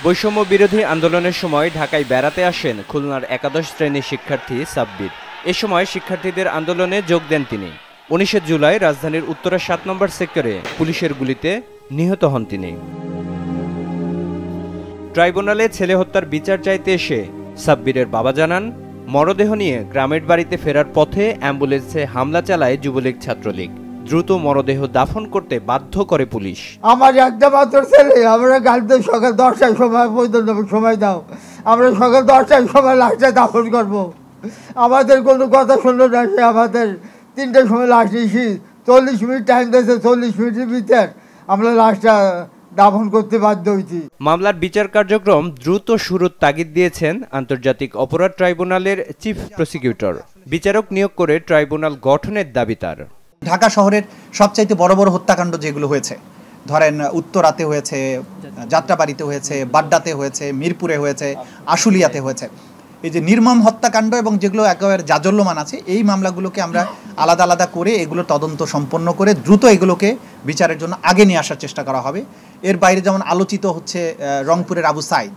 বৈষম্য বিরোধী আন্দোলনের সময় ঢাকায় বেড়াতে আসেন খুলনার একাদশ শ্রেণীর শিক্ষার্থী সাব্বির। এ সময় শিক্ষার্থীদের আন্দোলনে যোগ দেন তিনি। 19 জুলাই রাজধানীর উত্তরা 7 নম্বর সেক্টরে পুলিশের গুলিতে নিহত হন তিনি। ট্রাইব্যুনালে ছেলে হত্যার বিচার চাইতে এসে সাব্বিরের বাবা জানান, মরদেহ নিয়ে গ্রামের বাড়িতে ফেরার পথে অ্যাম্বুলেন্সে হামলা চালায় যুবলীগ ছাত্রলীগ। দ্রুত মরদেহ দাফন করতে বাধ্য করে পুলিশ। আমার একটা মাত্র ছেলে, আমরা কালকে সকাল 10টার সময় পর্যন্ত সময় দাও, আমরা সকাল 10টার সময় লাশটা দাফন করব। আমাদের কোনো কথা শুনলো না, সে আমাদের 3টার সময় লাশ নিয়েছি, 40 মিনিট টাইম দিয়েছে, 40 মিনিটের ভিতর আমরা লাশটা দাফন করতে বাধ্য হয়েছি। মামলার বিচার কার্যক্রম দ্রুত শুরুর তাগিদ দিয়েছেন আন্তর্জাতিক অপরাধ ট্রাইব্যুনালের চিফ প্রসিকিউটর। বিচারক নিয়োগ করে ট্রাইব্যুনাল গঠনের দাবি তার। ঢাকা শহরের সবচাইতে বড় বড় হত্যাকাণ্ড যেগুলো হয়েছে, ধরেন উত্তরাতে হয়েছে, যাত্রাবাড়িতে হয়েছে, বাড্ডাতে হয়েছে, মিরপুরে হয়েছে, আশুলিয়াতে হয়েছে, এই যে নির্মম হত্যাকাণ্ড এবং যেগুলো একেবারে জাজল্যমান আছে, এই মামলাগুলোকে আমরা আলাদা আলাদা করে এগুলো তদন্ত সম্পন্ন করে দ্রুত এগুলোকে বিচারের জন্য আগে নিয়ে আসার চেষ্টা করা হবে। এর বাইরে যেমন আলোচিত হচ্ছে রংপুরের আবু সাইদ,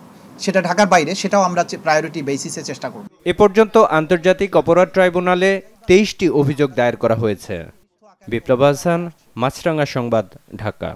সেটা ঢাকার বাইরে, সেটাও আমরা প্রায়োরিটি বেসিসে চেষ্টা করব। এ পর্যন্ত আন্তর্জাতিক অপরাধ ট্রাইব্যুনালে 23টি অভিযোগ দায়ের করা হয়েছে। বিপ্লব হাসান, মাছরাঙ্গা সংবাদ, ঢাকা।